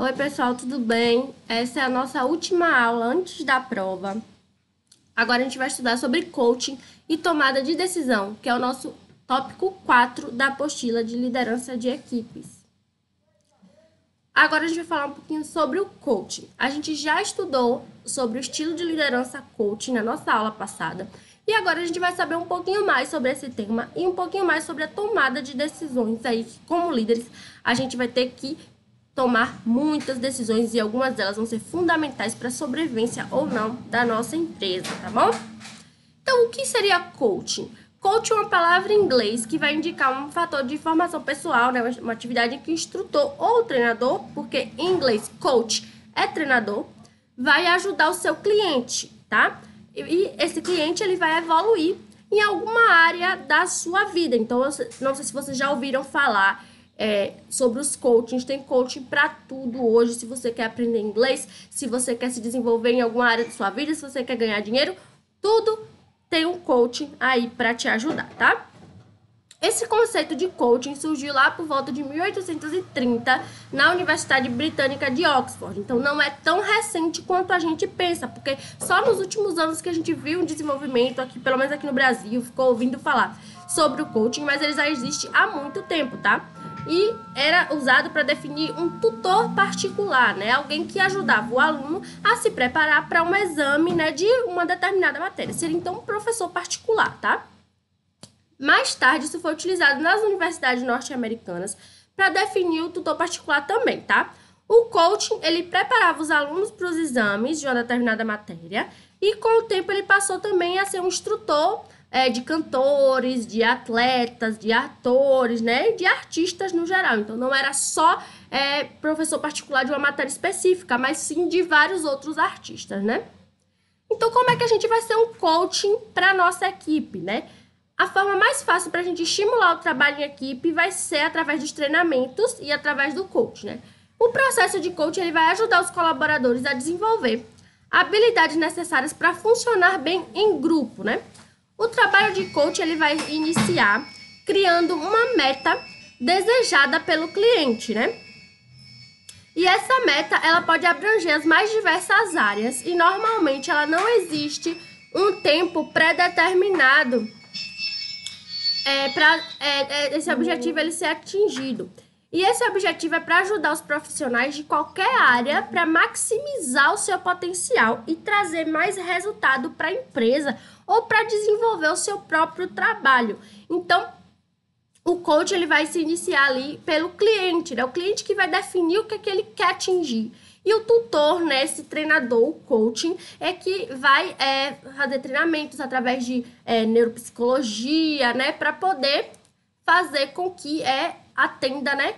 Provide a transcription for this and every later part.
Oi, pessoal, tudo bem? Essa é a nossa última aula antes da prova. Agora a gente vai estudar sobre coaching e tomada de decisão, que é o nosso tópico 4 da apostila de liderança de equipes. Agora a gente vai falar um pouquinho sobre o coaching. A gente já estudou sobre o estilo de liderança coaching na nossa aula passada. E agora a gente vai saber um pouquinho mais sobre esse tema e um pouquinho mais sobre a tomada de decisões aí, que como líderes a gente vai ter que tomar muitas decisões e algumas delas vão ser fundamentais para a sobrevivência ou não da nossa empresa, tá bom? Então, o que seria coaching? Coaching é uma palavra em inglês que vai indicar um fator de formação pessoal, né? Uma atividade em que o instrutor ou o treinador, porque em inglês coach é treinador, vai ajudar o seu cliente, tá? E esse cliente ele vai evoluir em alguma área da sua vida. Então, eu não sei se vocês já ouviram falar sobre os coachings. Tem coaching para tudo hoje. Se você quer aprender inglês, se você quer se desenvolver em alguma área da sua vida, se você quer ganhar dinheiro, tudo tem um coaching aí para te ajudar, tá? Esse conceito de coaching surgiu lá por volta de 1830 na Universidade Britânica de Oxford. Então, não é tão recente quanto a gente pensa, porque só nos últimos anos que a gente viu um desenvolvimento aqui, pelo menos aqui no Brasil, ficou ouvindo falar sobre o coaching, mas ele já existe há muito tempo, tá? E era usado para definir um tutor particular, né? Alguém que ajudava o aluno a se preparar para um exame, né, de uma determinada matéria. Seria, então, um professor particular, tá? Mais tarde, isso foi utilizado nas universidades norte-americanas para definir o tutor particular também, tá? O coaching, ele preparava os alunos para os exames de uma determinada matéria e, com o tempo, ele passou também a ser um instrutor de cantores, de atletas, de atores, né? De artistas no geral. Então, não era só professor particular de uma matéria específica, mas sim de vários outros artistas, né? Então, como é que a gente vai ser um coaching para a nossa equipe, né? A forma mais fácil para a gente estimular o trabalho em equipe vai ser através dos treinamentos e através do coaching, né? O processo de coaching ele vai ajudar os colaboradores a desenvolver habilidades necessárias para funcionar bem em grupo, né? O trabalho de coaching ele vai iniciar criando uma meta desejada pelo cliente, né? E essa meta ela pode abranger as mais diversas áreas e normalmente ela não existe um tempo pré-determinado para esse objetivo ele ser atingido. E esse objetivo é para ajudar os profissionais de qualquer área para maximizar o seu potencial e trazer mais resultado para a empresa ou para desenvolver o seu próprio trabalho. Então, o coach ele vai se iniciar ali pelo cliente, né? O cliente que vai definir o que é que ele quer atingir. E o tutor, né, esse treinador, o coaching, é que vai fazer treinamentos através de neuropsicologia, né, para poder fazer com que atenda, né,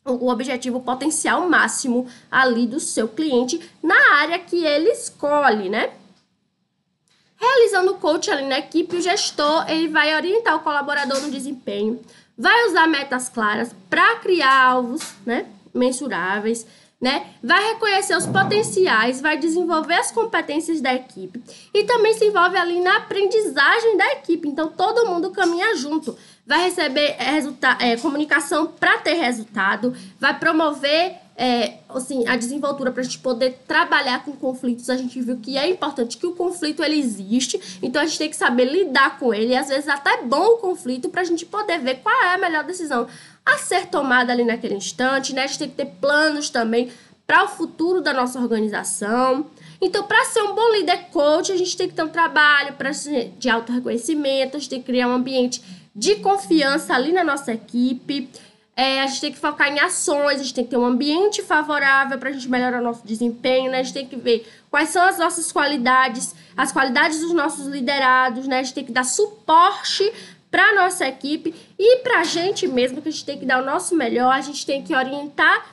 o objetivo potencial máximo ali do seu cliente na área que ele escolhe, né? Realizando o coaching ali na equipe, o gestor ele vai orientar o colaborador no desempenho, vai usar metas claras para criar alvos, né, mensuráveis, né? Vai reconhecer os potenciais, vai desenvolver as competências da equipe e também se envolve ali na aprendizagem da equipe. Então, todo mundo caminha junto. Vai receber comunicação para ter resultado, vai promover assim, a desenvoltura para a gente poder trabalhar com conflitos. A gente viu que é importante que o conflito ele existe, então a gente tem que saber lidar com ele. E às vezes até é bom o conflito para a gente poder ver qual é a melhor decisão a ser tomada ali naquele instante, né? A gente tem que ter planos também para o futuro da nossa organização. Então, para ser um bom líder coach, a gente tem que ter um trabalho de auto-reconhecimento, a gente tem que criar um ambiente de confiança ali na nossa equipe. A gente tem que focar em ações, a gente tem que ter um ambiente favorável para a gente melhorar o nosso desempenho, né? A gente tem que ver quais são as nossas qualidades, as qualidades dos nossos liderados, né? A gente tem que dar suporte para a nossa equipe e para a gente mesmo, que a gente tem que dar o nosso melhor, a gente tem que orientar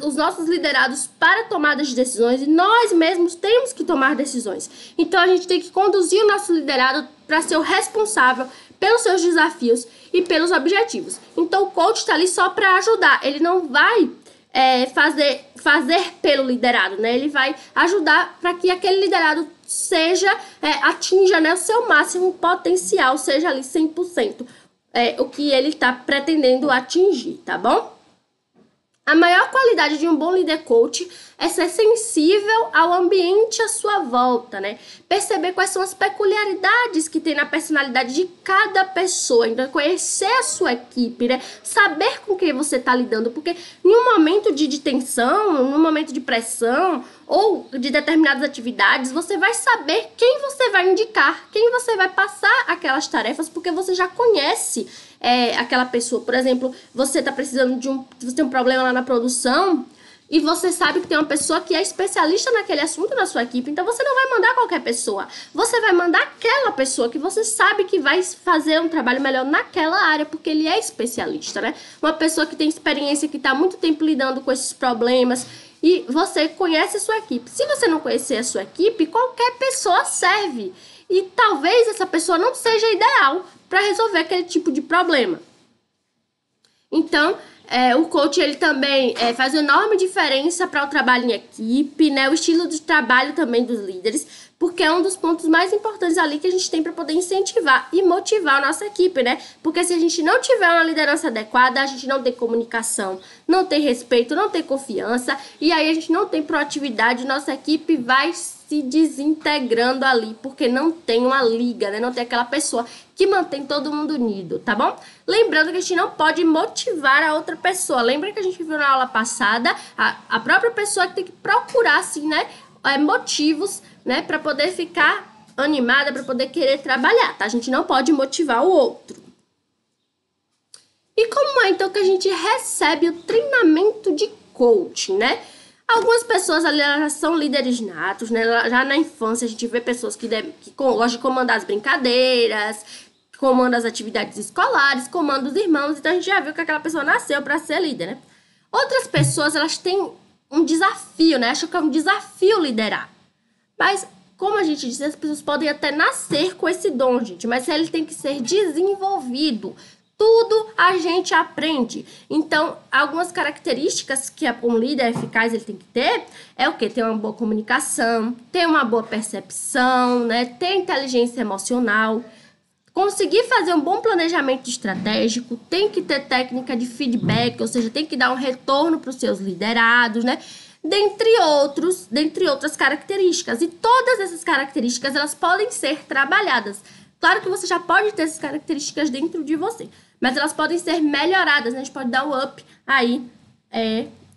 os nossos liderados para tomadas de decisões e nós mesmos temos que tomar decisões. Então, a gente tem que conduzir o nosso liderado para ser o responsável pelos seus desafios e pelos objetivos. Então, o coach está ali só para ajudar. Ele não vai fazer pelo liderado, né? Ele vai ajudar para que aquele liderado atinja, né, o seu máximo potencial, seja ali 100%, o que ele está pretendendo atingir, tá bom? A maior qualidade de um bom líder coach é ser sensível ao ambiente à sua volta, né? Perceber quais são as peculiaridades que tem na personalidade de cada pessoa. Então, conhecer a sua equipe, né? Saber com quem você está lidando. Porque em um momento de tensão, num momento de pressão ou de determinadas atividades, você vai saber quem você vai indicar, quem você vai passar aquelas tarefas, porque você já conhece aquela pessoa. Por exemplo, você está precisando você tem um problema lá na produção e você sabe que tem uma pessoa que é especialista naquele assunto na sua equipe, então você não vai mandar qualquer pessoa, você vai mandar aquela pessoa que você sabe que vai fazer um trabalho melhor naquela área, porque ele é especialista, né? Uma pessoa que tem experiência, que está há muito tempo lidando com esses problemas, e você conhece a sua equipe. Se você não conhecer a sua equipe, qualquer pessoa serve, e talvez essa pessoa não seja ideal para resolver aquele tipo de problema. Então, o coach, ele também faz uma enorme diferença para o trabalho em equipe, né? O estilo de trabalho também dos líderes, porque é um dos pontos mais importantes ali que a gente tem para poder incentivar e motivar a nossa equipe, né? Porque se a gente não tiver uma liderança adequada, a gente não tem comunicação, não tem respeito, não tem confiança, e aí a gente não tem proatividade, nossa equipe vai se desintegrando ali, porque não tem uma liga, né? Não tem aquela pessoa que mantém todo mundo unido, tá bom? Lembrando que a gente não pode motivar a outra pessoa. Lembra que a gente viu na aula passada? A própria pessoa que tem que procurar, assim, né? Motivos, né? Para poder ficar animada, para poder querer trabalhar, tá? A gente não pode motivar o outro. E como é, então, que a gente recebe o treinamento de coaching, né? Algumas pessoas ali, elas são líderes natos, né? Já na infância a gente vê pessoas que gostam de comandar as brincadeiras, comandam as atividades escolares, comandam os irmãos. Então a gente já viu que aquela pessoa nasceu para ser líder, né? Outras pessoas, elas têm um desafio, né? Acham que é um desafio liderar. Mas, como a gente disse, as pessoas podem até nascer com esse dom, gente. Mas ele tem que ser desenvolvido. Tudo a gente aprende. Então, algumas características que um líder eficaz ele tem que ter é o quê? Ter uma boa comunicação, ter uma boa percepção, né? Ter inteligência emocional, conseguir fazer um bom planejamento estratégico, tem que ter técnica de feedback, ou seja, tem que dar um retorno para os seus liderados, né? Dentre outras características. E todas essas características, elas podem ser trabalhadas. Claro que você já pode ter essas características dentro de você, mas elas podem ser melhoradas, né? A gente pode dar um up aí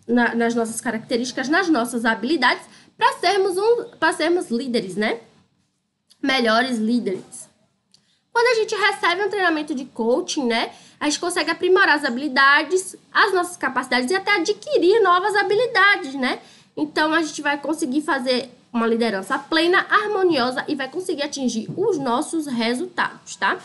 nas nossas características, nas nossas habilidades, para sermos líderes, né? Melhores líderes. Quando a gente recebe um treinamento de coaching, né? A gente consegue aprimorar as habilidades, as nossas capacidades e até adquirir novas habilidades, né? Então, a gente vai conseguir fazer uma liderança plena, harmoniosa e vai conseguir atingir os nossos resultados, tá?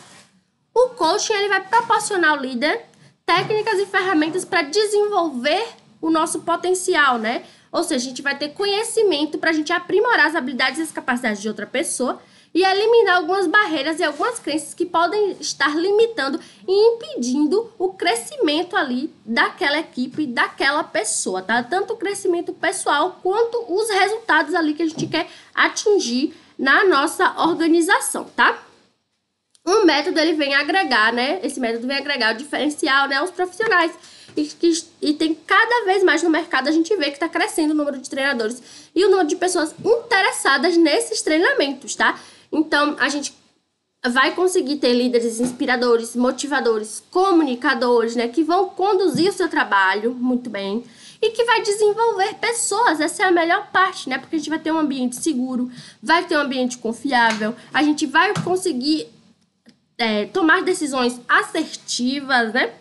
O coaching, ele vai proporcionar ao líder técnicas e ferramentas para desenvolver o nosso potencial, né? Ou seja, a gente vai ter conhecimento para a gente aprimorar as habilidades e as capacidades de outra pessoa e eliminar algumas barreiras e algumas crenças que podem estar limitando e impedindo o crescimento ali daquela equipe, daquela pessoa, tá? Tanto o crescimento pessoal quanto os resultados ali que a gente quer atingir na nossa organização, tá? Um método, ele vem agregar, né? Esse método vem agregar o diferencial, né, aos profissionais. E tem cada vez mais no mercado, a gente vê que está crescendo o número de treinadores e o número de pessoas interessadas nesses treinamentos, tá? Então, a gente vai conseguir ter líderes inspiradores, motivadores, comunicadores, né? Que vão conduzir o seu trabalho muito bem e que vai desenvolver pessoas. Essa é a melhor parte, né? Porque a gente vai ter um ambiente seguro, vai ter um ambiente confiável, a gente vai conseguir tomar decisões assertivas, né?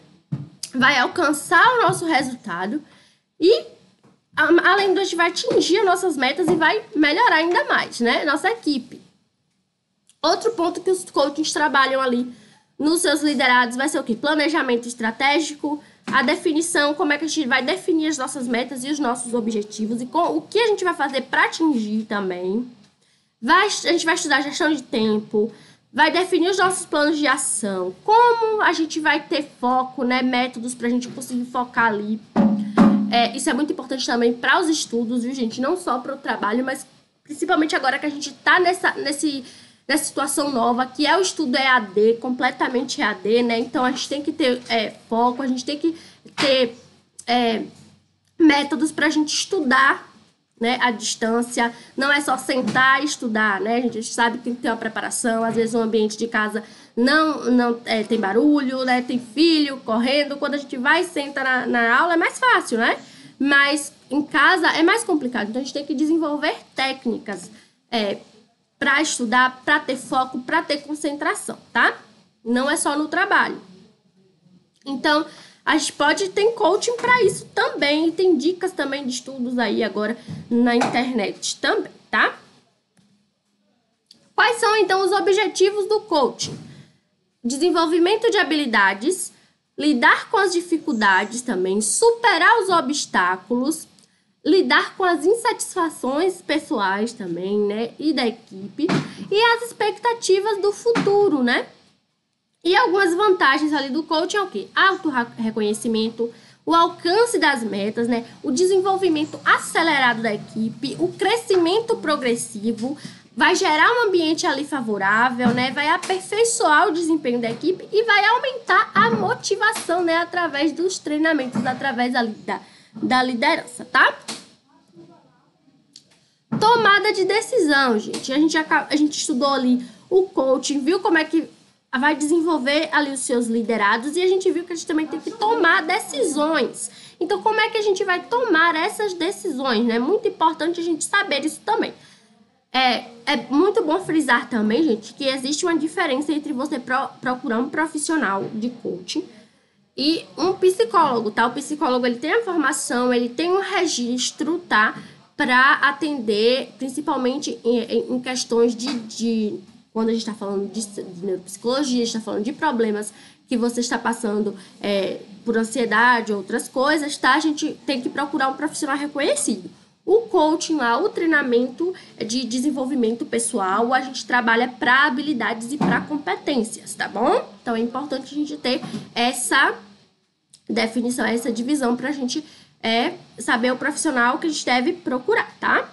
Vai alcançar o nosso resultado e, além disso, a gente vai atingir nossas metas e vai melhorar ainda mais, né? Nossa equipe. Outro ponto que os coaches trabalham ali nos seus liderados vai ser o quê? Planejamento estratégico, a definição, como é que a gente vai definir as nossas metas e os nossos objetivos e o que a gente vai fazer para atingir também. A gente vai estudar gestão de tempo, vai definir os nossos planos de ação, como a gente vai ter foco, né? Métodos para a gente conseguir focar ali. Isso é muito importante também para os estudos, viu, gente? Não só para o trabalho, mas principalmente agora que a gente está nessa situação nova, que é o estudo EAD, completamente EAD, né? Então, a gente tem que ter foco, a gente tem que ter métodos para a gente estudar, né, à distância. Não é só sentar e estudar, né? A gente sabe que tem que ter uma preparação. Às vezes o ambiente de casa não tem barulho, né? Tem filho correndo. Quando a gente vai e senta na aula é mais fácil, né? Mas em casa é mais complicado. Então a gente tem que desenvolver técnicas para estudar, para ter foco, para ter concentração, tá? Não é só no trabalho. Então, a gente pode ter coaching para isso também. E tem dicas também de estudos aí agora na internet também, tá? Quais são, então, os objetivos do coaching? Desenvolvimento de habilidades, lidar com as dificuldades também, superar os obstáculos, lidar com as insatisfações pessoais também, né? E da equipe. E as expectativas do futuro, né? E algumas vantagens ali do coaching é o quê? Auto-reconhecimento, o alcance das metas, né? O desenvolvimento acelerado da equipe, o crescimento progressivo, vai gerar um ambiente ali favorável, né? Vai aperfeiçoar o desempenho da equipe e vai aumentar a motivação, né? Através dos treinamentos, através ali da liderança, tá? Tomada de decisão, gente. A gente estudou ali o coaching, viu como é que vai desenvolver ali os seus liderados e a gente viu que a gente também tem que tomar decisões. Então, como é que a gente vai tomar essas decisões, né? Muito importante a gente saber isso também. É muito bom frisar também, gente, que existe uma diferença entre você procurar um profissional de coaching e um psicólogo, tá? O psicólogo, ele tem a formação, ele tem um registro, tá? Para atender, principalmente em questões de quando a gente está falando de neuropsicologia, a gente está falando de problemas que você está passando por ansiedade, outras coisas, tá? A gente tem que procurar um profissional reconhecido. O coaching lá, o treinamento de desenvolvimento pessoal, a gente trabalha para habilidades e para competências, tá bom? Então, é importante a gente ter essa definição, essa divisão para a gente saber o profissional que a gente deve procurar, tá?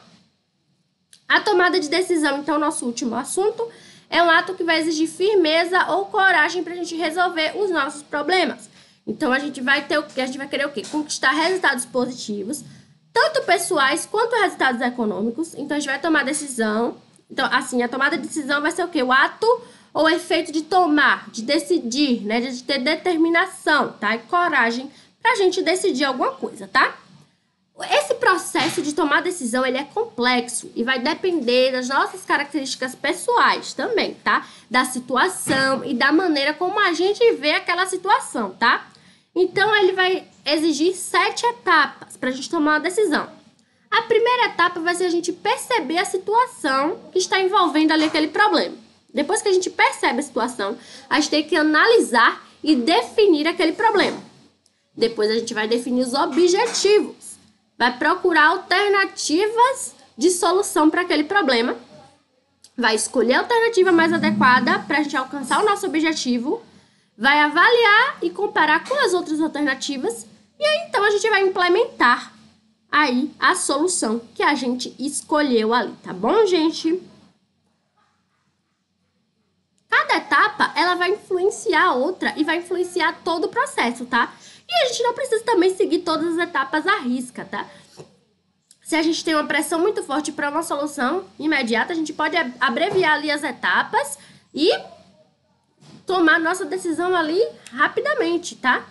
A tomada de decisão, então, nosso último assunto, é um ato que vai exigir firmeza ou coragem para a gente resolver os nossos problemas. Então, a gente vai querer o quê? Conquistar resultados positivos, tanto pessoais quanto resultados econômicos. Então, a gente vai tomar decisão. Então, assim, a tomada de decisão vai ser o quê? O ato ou o efeito de tomar, de decidir, né? De ter determinação, tá? E coragem pra gente decidir alguma coisa, tá? Esse processo de tomar decisão, ele é complexo e vai depender das nossas características pessoais também, tá? Da situação e da maneira como a gente vê aquela situação, tá? Então, ele vai exigir 7 etapas pra gente tomar uma decisão. A primeira etapa vai ser a gente perceber a situação que está envolvendo ali aquele problema. Depois que a gente percebe a situação, a gente tem que analisar e definir aquele problema. Depois a gente vai definir os objetivos. Vai procurar alternativas de solução para aquele problema. Vai escolher a alternativa mais adequada para a gente alcançar o nosso objetivo. Vai avaliar e comparar com as outras alternativas. E aí, então, a gente vai implementar aí a solução que a gente escolheu ali, tá bom, gente? Cada etapa, ela vai influenciar a outra e vai influenciar todo o processo, tá? E a gente não precisa também seguir todas as etapas à risca, tá? Se a gente tem uma pressão muito forte para uma solução imediata, a gente pode abreviar ali as etapas e tomar nossa decisão ali rapidamente, tá?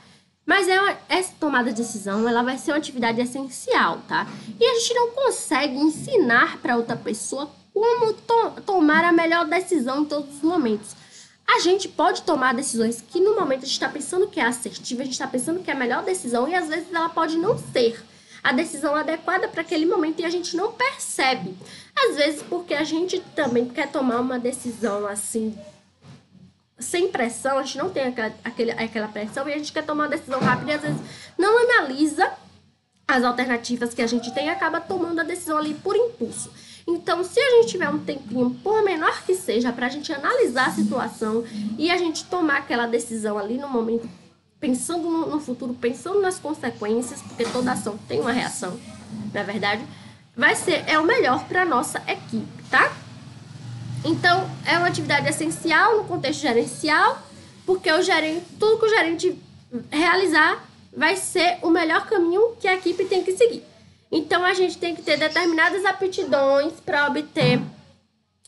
Mas essa tomada de decisão, ela vai ser uma atividade essencial, tá? E a gente não consegue ensinar para outra pessoa como tomar a melhor decisão em todos os momentos. A gente pode tomar decisões que no momento a gente está pensando que é assertiva, a gente está pensando que é a melhor decisão e às vezes ela pode não ser a decisão adequada para aquele momento e a gente não percebe. Às vezes porque a gente também quer tomar uma decisão assim, sem pressão, a gente não tem aquela pressão e a gente quer tomar uma decisão rápida e às vezes não analisa as alternativas que a gente tem e acaba tomando a decisão ali por impulso. Então, se a gente tiver um tempinho, por menor que seja, para a gente analisar a situação e a gente tomar aquela decisão ali no momento, pensando no futuro, pensando nas consequências, porque toda ação tem uma reação, na verdade, é o melhor para a nossa equipe, tá? Então, é uma atividade essencial no contexto gerencial, porque tudo que o gerente realizar vai ser o melhor caminho que a equipe tem que seguir. Então, a gente tem que ter determinadas aptidões para obter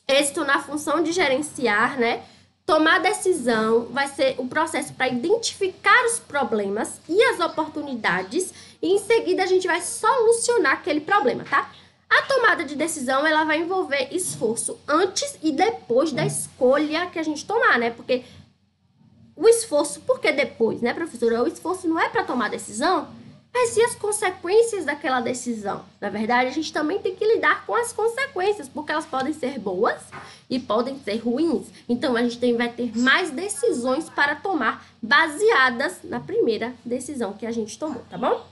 êxito na função de gerenciar, né? Tomar decisão vai ser o processo para identificar os problemas e as oportunidades e em seguida a gente vai solucionar aquele problema, tá? A tomada de decisão, ela vai envolver esforço antes e depois da escolha que a gente tomar, né? Porque o esforço, por que depois, né, professora? O esforço não é para tomar decisão, mas e as consequências daquela decisão? Na verdade, a gente também tem que lidar com as consequências, porque elas podem ser boas e podem ser ruins. Então, a gente vai ter mais decisões para tomar baseadas na primeira decisão que a gente tomou, tá bom?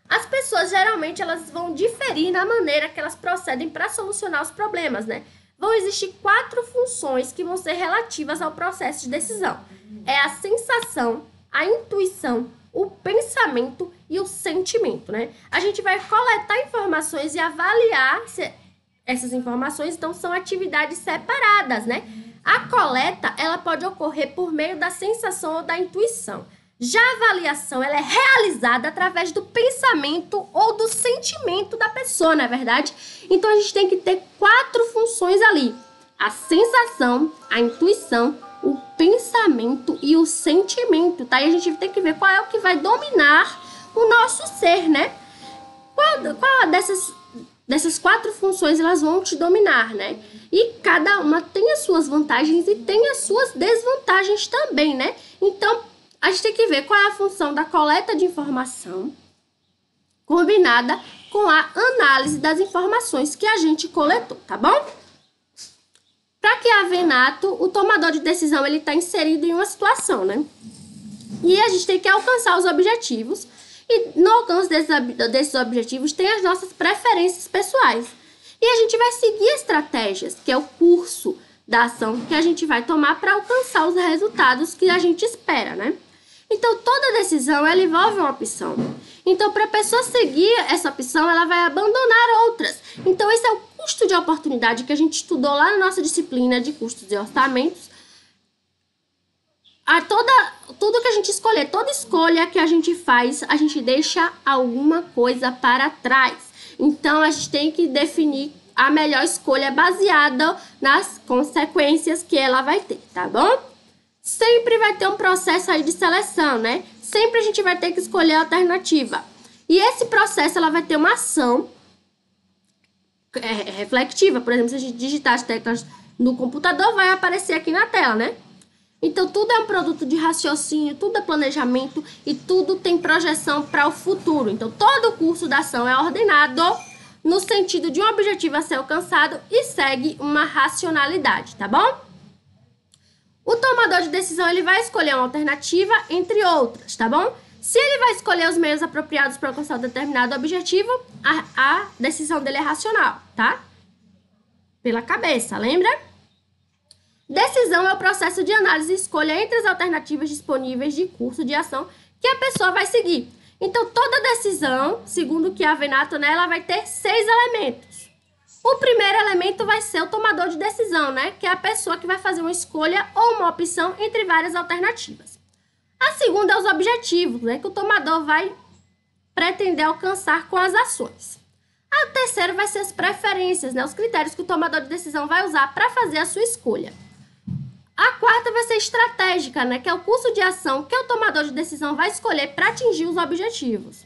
As pessoas, geralmente, elas vão diferir na maneira que elas procedem para solucionar os problemas, né? Vão existir 4 funções que vão ser relativas ao processo de decisão. É a sensação, a intuição, o pensamento e o sentimento, né? A gente vai coletar informações e avaliar se essas informações, então, são atividades separadas, né? A coleta, ela pode ocorrer por meio da sensação ou da intuição. Já a avaliação, ela é realizada através do pensamento ou do sentimento da pessoa, não é verdade? Então, a gente tem que ter 4 funções ali. A sensação, a intuição, o pensamento e o sentimento, tá? E a gente tem que ver qual é o que vai dominar o nosso ser, né? Qual dessas 4 funções elas vão te dominar, né? E cada uma tem as suas vantagens e tem as suas desvantagens também, né? Então, a gente tem que ver qual é a função da coleta de informação combinada com a análise das informações que a gente coletou, tá bom? Para que haja venato, o tomador de decisão ele está inserido em uma situação, né? E a gente tem que alcançar os objetivos. E no alcance desses objetivos tem as nossas preferências pessoais. E a gente vai seguir estratégias, que é o curso da ação que a gente vai tomar para alcançar os resultados que a gente espera, né? Então, toda decisão, ela envolve uma opção. Então, para a pessoa seguir essa opção, ela vai abandonar outras. Então, esse é o custo de oportunidade que a gente estudou lá na nossa disciplina de custos e orçamentos. Tudo que a gente escolher, toda escolha que a gente faz, a gente deixa alguma coisa para trás. Então, a gente tem que definir a melhor escolha baseada nas consequências que ela vai ter, tá bom? Sempre vai ter um processo aí de seleção, né? Sempre a gente vai ter que escolher a alternativa. E esse processo, ela vai ter uma ação reflexiva. Por exemplo, se a gente digitar as teclas no computador, vai aparecer aqui na tela, né? Então, tudo é um produto de raciocínio, tudo é planejamento e tudo tem projeção para o futuro. Então, todo o curso da ação é ordenado no sentido de um objetivo a ser alcançado e segue uma racionalidade, tá bom? O tomador de decisão, ele vai escolher uma alternativa entre outras, tá bom? Se ele vai escolher os meios apropriados para alcançar um determinado objetivo, a decisão dele é racional, tá? Pela cabeça, lembra? Decisão é o processo de análise e escolha entre as alternativas disponíveis de curso de ação que a pessoa vai seguir. Então, toda decisão, segundo o que a Venato, né, ela vai ter 6 elementos. O primeiro elemento vai ser o tomador de decisão, né? Que é a pessoa que vai fazer uma escolha ou uma opção entre várias alternativas. A segunda é os objetivos, né? Que o tomador vai pretender alcançar com as ações. A terceira vai ser as preferências, né? Os critérios que o tomador de decisão vai usar para fazer a sua escolha. A quarta vai ser estratégica, né? Que é o curso de ação que o tomador de decisão vai escolher para atingir os objetivos.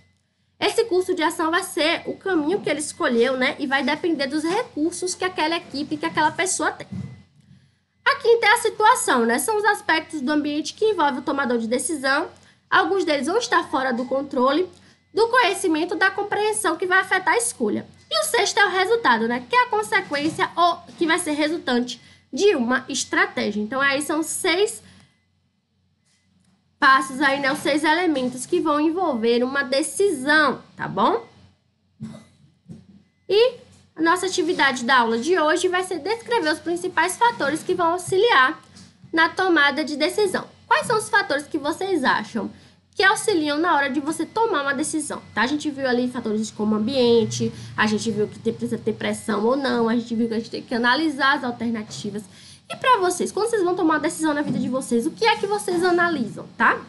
Esse curso de ação vai ser o caminho que ele escolheu, né? E vai depender dos recursos que aquela equipe, que aquela pessoa tem. A quinta é a situação, né? São os aspectos do ambiente que envolvem o tomador de decisão. Alguns deles vão estar fora do controle, do conhecimento, da compreensão que vai afetar a escolha. E o sexto é o resultado, né? Que é a consequência ou que vai ser resultante de uma estratégia. Então, aí são 6 passos aí, né? Os 6 elementos que vão envolver uma decisão, tá bom? E a nossa atividade da aula de hoje vai ser descrever os principais fatores que vão auxiliar na tomada de decisão. Quais são os fatores que vocês acham que auxiliam na hora de você tomar uma decisão, tá? A gente viu ali fatores como ambiente, a gente viu que precisa ter pressão ou não, a gente viu que a gente tem que analisar as alternativas. E para vocês, quando vocês vão tomar uma decisão na vida de vocês, o que é que vocês analisam, tá?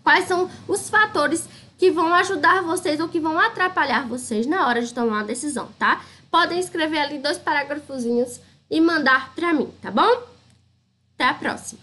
Quais são os fatores que vão ajudar vocês ou que vão atrapalhar vocês na hora de tomar uma decisão, tá? Podem escrever ali 2 parágrafozinhos e mandar pra mim, tá bom? Até a próxima!